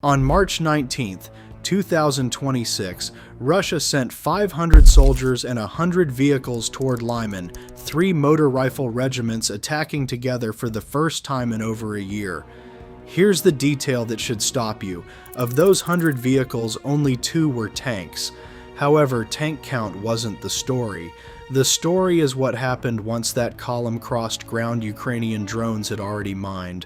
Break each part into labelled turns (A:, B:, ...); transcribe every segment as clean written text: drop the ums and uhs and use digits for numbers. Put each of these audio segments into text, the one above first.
A: On March 19, 2026, Russia sent 500 soldiers and 100 vehicles toward Lyman, 3 motor rifle regiments attacking together for the first time in over a year. Here's the detail that should stop you. Of those 100 vehicles, only 2 were tanks. However, tank count wasn't the story. The story is what happened once that column crossed ground Ukrainian drones had already mined.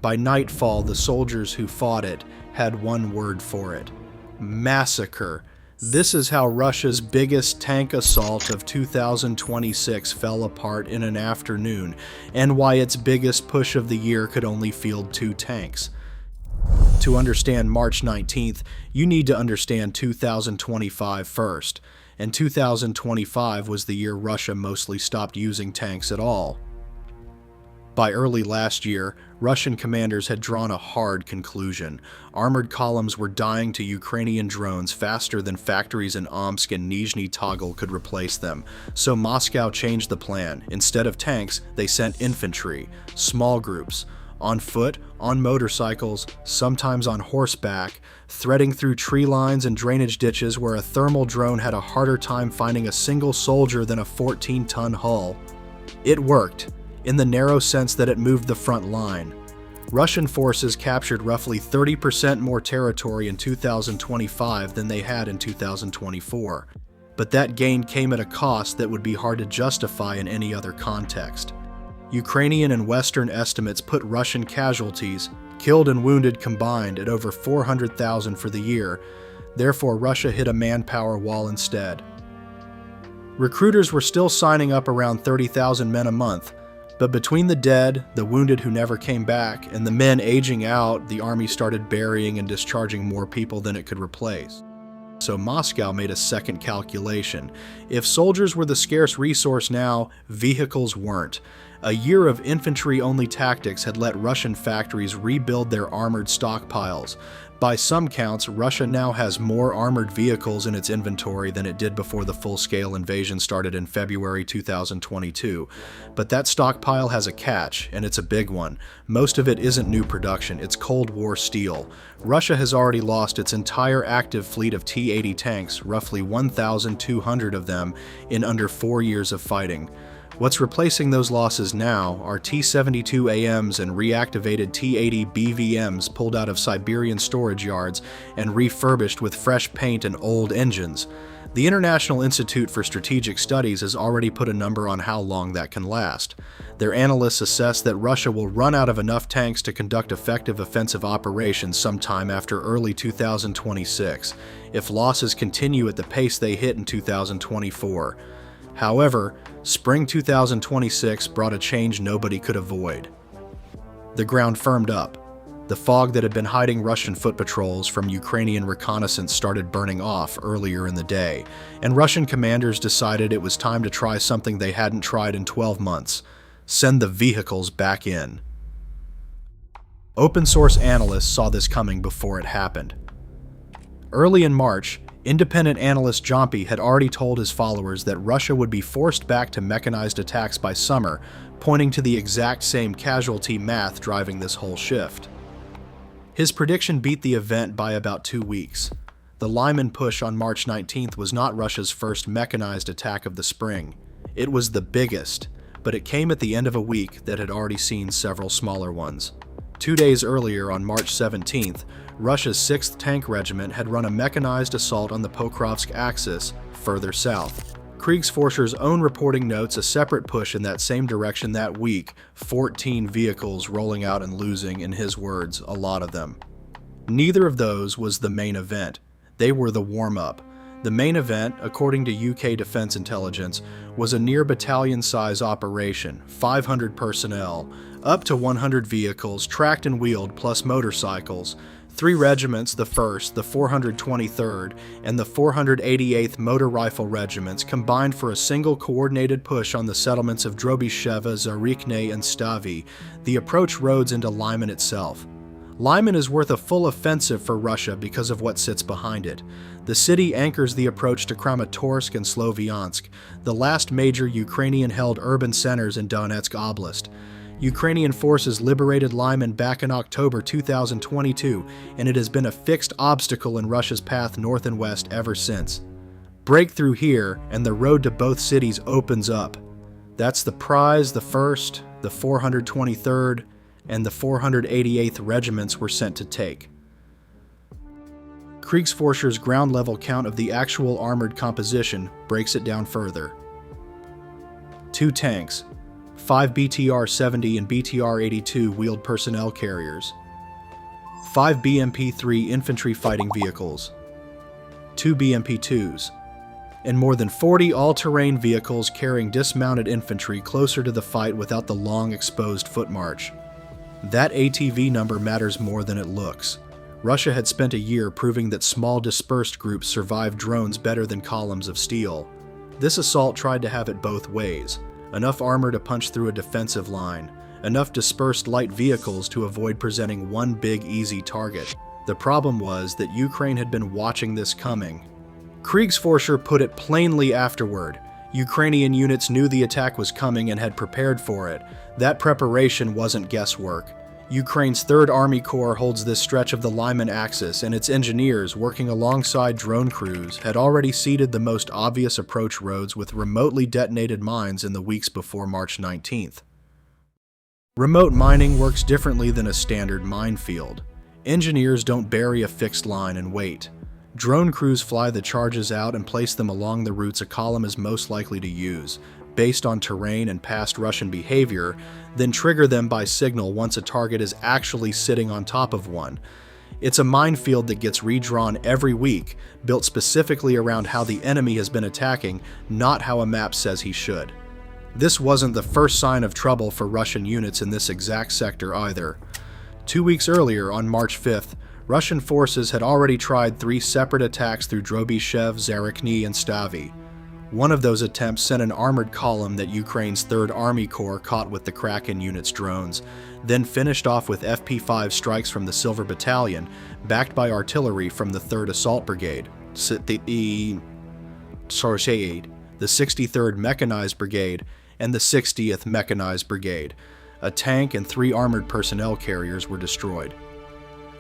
A: By nightfall, the soldiers who fought it had one word for it: massacre. This is how Russia's biggest tank assault of 2026 fell apart in an afternoon, and why its biggest push of the year could only field 2 tanks. To understand March 19th, you need to understand 2025 first, and 2025 was the year Russia mostly stopped using tanks at all. By early last year, Russian commanders had drawn a hard conclusion. Armored columns were dying to Ukrainian drones faster than factories in Omsk and Nizhny Tagil could replace them. So Moscow changed the plan. Instead of tanks, they sent infantry, small groups, on foot, on motorcycles, sometimes on horseback, threading through tree lines and drainage ditches where a thermal drone had a harder time finding a single soldier than a 14-ton hull. It worked, in the narrow sense that it moved the front line. Russian forces captured roughly 30% more territory in 2025 than they had in 2024. But that gain came at a cost that would be hard to justify in any other context. Ukrainian and Western estimates put Russian casualties, killed and wounded combined, at over 400,000 for the year. Therefore, Russia hit a manpower wall instead. Recruiters were still signing up around 30,000 men a month, but between the dead, the wounded who never came back, and the men aging out, the army started burying and discharging more people than it could replace. So Moscow made a second calculation. If soldiers were the scarce resource now, vehicles weren't. A year of infantry-only tactics had let Russian factories rebuild their armored stockpiles. By some counts, Russia now has more armored vehicles in its inventory than it did before the full-scale invasion started in February 2022. But that stockpile has a catch, and it's a big one. Most of it isn't new production, it's Cold War steel. Russia has already lost its entire active fleet of T-80 tanks, roughly 1,200 of them, in under 4 years of fighting. What's replacing those losses now are T-72AMs and reactivated T-80 BVMs pulled out of Siberian storage yards and refurbished with fresh paint and old engines. The International Institute for Strategic Studies has already put a number on how long that can last. Their analysts assess that Russia will run out of enough tanks to conduct effective offensive operations sometime after early 2026, if losses continue at the pace they hit in 2024. However, spring 2026 brought a change nobody could avoid. The ground firmed up. The fog that had been hiding Russian foot patrols from Ukrainian reconnaissance started burning off earlier in the day, and Russian commanders decided it was time to try something they hadn't tried in 12 months: send the vehicles back in. Open source analysts saw this coming before it happened. Early in March, independent analyst Jompy had already told his followers that Russia would be forced back to mechanized attacks by summer, pointing to the exact same casualty math driving this whole shift. His prediction beat the event by about 2 weeks. The Lyman push on March 19th was not Russia's first mechanized attack of the spring. It was the biggest, but it came at the end of a week that had already seen several smaller ones. 2 days earlier, on March 17th, Russia's 6th Tank Regiment had run a mechanized assault on the Pokrovsk axis, further south. Kriegsforscher's own reporting notes a separate push in that same direction that week, 14 vehicles rolling out and losing, in his words, a lot of them. Neither of those was the main event. They were the warm-up. The main event, according to UK Defense Intelligence, was a near-battalion-size operation, 500 personnel, up to 100 vehicles, tracked and wheeled, plus motorcycles. 3 regiments, the 1st, the 423rd, and the 488th Motor Rifle Regiments, combined for a single coordinated push on the settlements of Drobysheva, Zarikne, and Stavy. The approach roads into Lyman itself. Lyman is worth a full offensive for Russia because of what sits behind it. The city anchors the approach to Kramatorsk and Sloviansk, the last major Ukrainian-held urban centers in Donetsk Oblast. Ukrainian forces liberated Lyman back in October 2022, and it has been a fixed obstacle in Russia's path north and west ever since. Breakthrough here, and the road to both cities opens up. That's the prize the 1st, the 423rd, and the 488th regiments were sent to take. Kriegsforscher's ground-level count of the actual armored composition breaks it down further. 2 tanks, 5 BTR-70 and BTR-82 wheeled personnel carriers, 5 BMP-3 infantry fighting vehicles, 2 BMP-2s, and more than 40 all-terrain vehicles carrying dismounted infantry closer to the fight without the long exposed foot march. That ATV number matters more than it looks. Russia had spent a year proving that small dispersed groups survive drones better than columns of steel. This assault tried to have it both ways. Enough armor to punch through a defensive line, enough dispersed light vehicles to avoid presenting one big easy target. The problem was that Ukraine had been watching this coming. Kriegsforscher put it plainly afterward. Ukrainian units knew the attack was coming and had prepared for it. That preparation wasn't guesswork. Ukraine's 3rd Army Corps holds this stretch of the Lyman axis, and its engineers, working alongside drone crews, had already seeded the most obvious approach roads with remotely detonated mines in the weeks before March 19th. Remote mining works differently than a standard minefield. Engineers don't bury a fixed line and wait. Drone crews fly the charges out and place them along the routes a column is most likely to use, based on terrain and past Russian behavior, then trigger them by signal once a target is actually sitting on top of one. It's a minefield that gets redrawn every week, built specifically around how the enemy has been attacking, not how a map says he should. This wasn't the first sign of trouble for Russian units in this exact sector either. 2 weeks earlier, on March 5th, Russian forces had already tried 3 separate attacks through Drobyshev, Zarekny, and Stavy. One of those attempts sent an armored column that Ukraine's 3rd Army Corps caught with the Kraken unit's drones, then finished off with FP-5 strikes from the Silver Battalion, backed by artillery from the 3rd Assault Brigade, the 63rd Mechanized Brigade, and the 60th Mechanized Brigade. A tank and 3 armored personnel carriers were destroyed.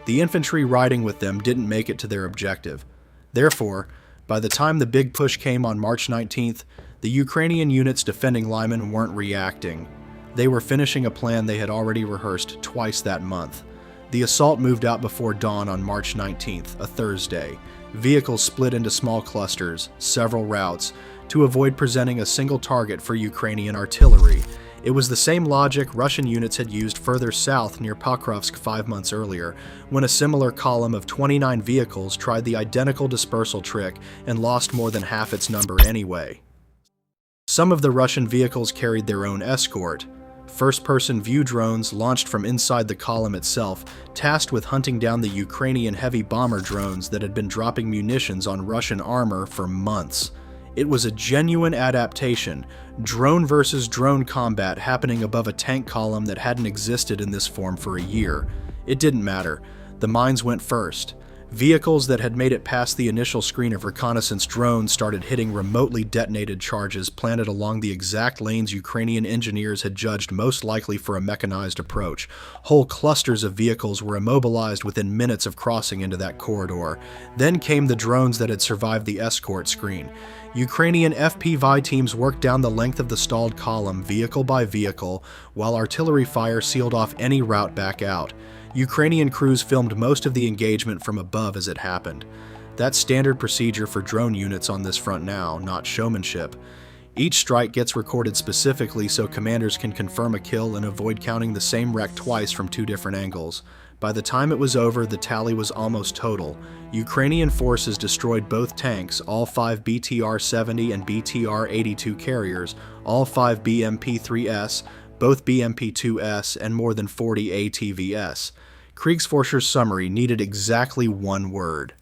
A: The infantry riding with them didn't make it to their objective. Therefore, by the time the big push came on March 19th, the Ukrainian units defending Lyman weren't reacting. They were finishing a plan they had already rehearsed twice that month. The assault moved out before dawn on March 19th, a Thursday. Vehicles split into small clusters, several routes, to avoid presenting a single target for Ukrainian artillery. It was the same logic Russian units had used further south near Pokrovsk 5 months earlier, when a similar column of 29 vehicles tried the identical dispersal trick and lost more than half its number anyway. Some of the Russian vehicles carried their own escort, first-person view drones launched from inside the column itself, tasked with hunting down the Ukrainian heavy bomber drones that had been dropping munitions on Russian armor for months. It was a genuine adaptation, drone versus drone combat happening above a tank column that hadn't existed in this form for a year. It didn't matter. The mines went first. Vehicles that had made it past the initial screen of reconnaissance drones started hitting remotely detonated charges planted along the exact lanes Ukrainian engineers had judged most likely for a mechanized approach. Whole clusters of vehicles were immobilized within minutes of crossing into that corridor. Then came the drones that had survived the escort screen. Ukrainian FPV teams worked down the length of the stalled column vehicle by vehicle, while artillery fire sealed off any route back out. Ukrainian crews filmed most of the engagement from above as it happened. That's standard procedure for drone units on this front now, not showmanship. Each strike gets recorded specifically so commanders can confirm a kill and avoid counting the same wreck twice from 2 different angles. By the time it was over, the tally was almost total. Ukrainian forces destroyed both tanks, all 5 BTR-70 and BTR-82 carriers, all 5 BMP-3S, both BMP-2S, and more than 40 ATVS. Kriegsforscher's summary needed exactly one word: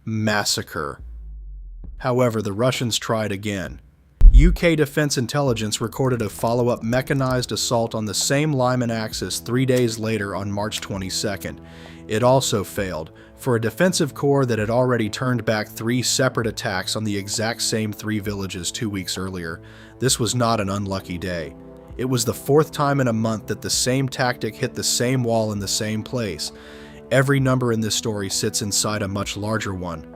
A: massacre. However, the Russians tried again. UK Defense Intelligence recorded a follow-up mechanized assault on the same Lyman axis 3 days later on March 22nd. It also failed, for a defensive corps that had already turned back 3 separate attacks on the exact same 3 villages 2 weeks earlier. This was not an unlucky day. It was the fourth time in a month that the same tactic hit the same wall in the same place. Every number in this story sits inside a much larger one.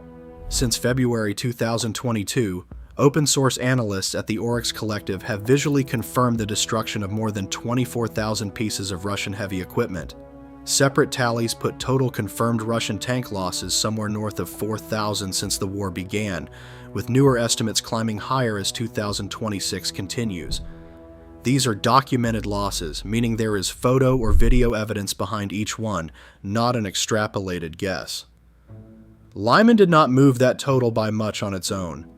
A: Since February 2022, open source analysts at the Oryx Collective have visually confirmed the destruction of more than 24,000 pieces of Russian heavy equipment. Separate tallies put total confirmed Russian tank losses somewhere north of 4,000 since the war began, with newer estimates climbing higher as 2026 continues. These are documented losses, meaning there is photo or video evidence behind each one, not an extrapolated guess. Lyman did not move that total by much on its own.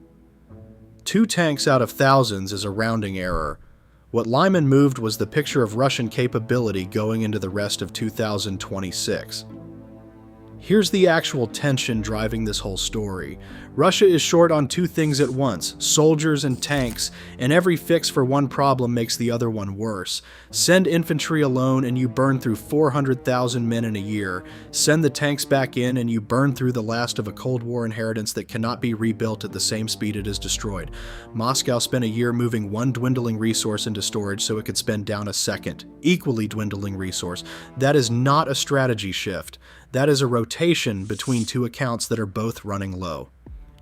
A: 2 tanks out of thousands is a rounding error. What Lyman moved was the picture of Russian capability going into the rest of 2026. Here's the actual tension driving this whole story. Russia is short on 2 things at once, soldiers and tanks, and every fix for one problem makes the other one worse. Send infantry alone and you burn through 400,000 men in a year. Send the tanks back in and you burn through the last of a Cold War inheritance that cannot be rebuilt at the same speed it is destroyed. Moscow spent a year moving one dwindling resource into storage so it could spend down a second, equally dwindling resource. That is not a strategy shift. That is a rotation between 2 accounts that are both running low.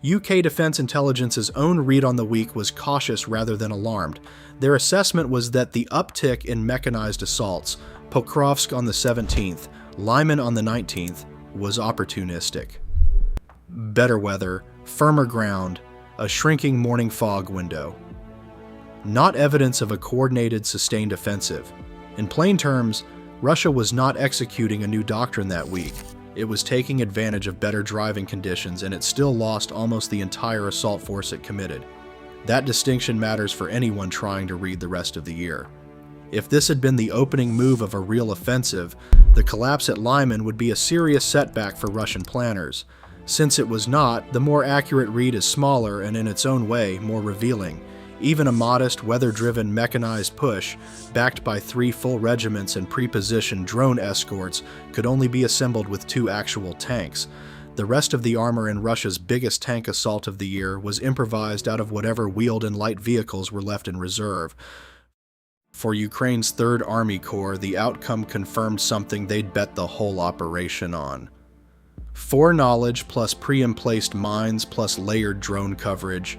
A: UK Defense Intelligence's own read on the week was cautious rather than alarmed. Their assessment was that the uptick in mechanized assaults, Pokrovsk on the 17th, Lyman on the 19th, was opportunistic. Better weather, firmer ground, a shrinking morning fog window. Not evidence of a coordinated, sustained offensive. In plain terms, Russia was not executing a new doctrine that week. It was taking advantage of better driving conditions, and it still lost almost the entire assault force it committed. That distinction matters for anyone trying to read the rest of the year. If this had been the opening move of a real offensive, the collapse at Lyman would be a serious setback for Russian planners. Since it was not, the more accurate read is smaller and in its own way more revealing. Even a modest, weather-driven mechanized push, backed by 3 full regiments and pre-positioned drone escorts, could only be assembled with 2 actual tanks. The rest of the armor in Russia's biggest tank assault of the year was improvised out of whatever wheeled and light vehicles were left in reserve. For Ukraine's 3rd Army Corps, the outcome confirmed something they'd bet the whole operation on. Foreknowledge plus pre-emplaced mines plus layered drone coverage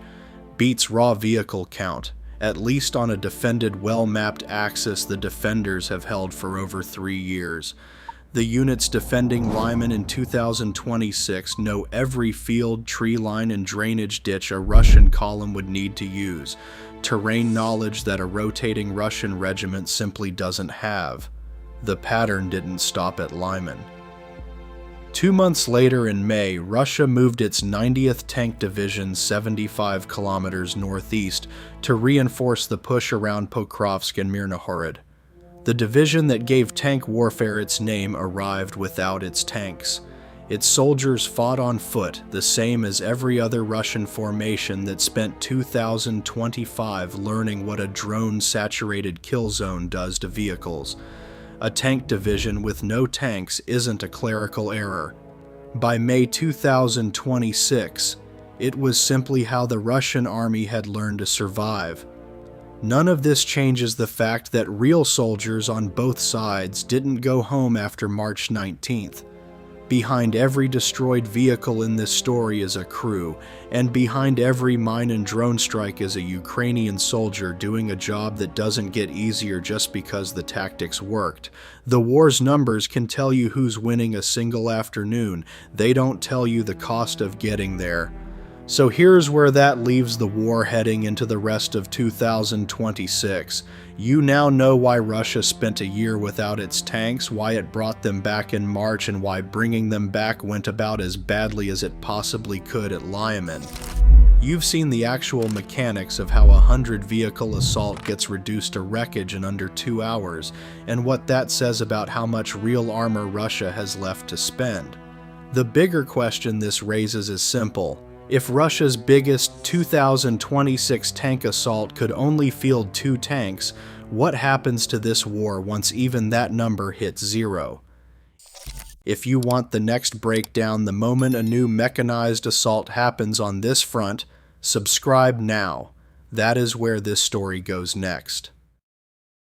A: beats raw vehicle count, at least on a defended, well-mapped axis the defenders have held for over 3 years. The units defending Lyman in 2026 know every field, tree line, and drainage ditch a Russian column would need to use, terrain knowledge that a rotating Russian regiment simply doesn't have. The pattern didn't stop at Lyman. 2 months later in May, Russia moved its 90th Tank Division 75 kilometers northeast to reinforce the push around Pokrovsk and Mirnohorod. The division that gave tank warfare its name arrived without its tanks. Its soldiers fought on foot, the same as every other Russian formation that spent 2025 learning what a drone-saturated kill zone does to vehicles. A tank division with no tanks isn't a clerical error. By May 2026, it was simply how the Russian army had learned to survive. None of this changes the fact that real soldiers on both sides didn't go home after March 19th. Behind every destroyed vehicle in this story is a crew, and behind every mine and drone strike is a Ukrainian soldier doing a job that doesn't get easier just because the tactics worked. The war's numbers can tell you who's winning a single afternoon. They don't tell you the cost of getting there. So here's where that leaves the war heading into the rest of 2026. You now know why Russia spent a year without its tanks, why it brought them back in March, and why bringing them back went about as badly as it possibly could at Lyman. You've seen the actual mechanics of how a 100-vehicle assault gets reduced to wreckage in under 2 hours, and what that says about how much real armor Russia has left to spend. The bigger question this raises is simple. If Russia's biggest 2026 tank assault could only field 2 tanks, what happens to this war once even that number hits 0? If you want the next breakdown the moment a new mechanized assault happens on this front, subscribe now. That is where this story goes next.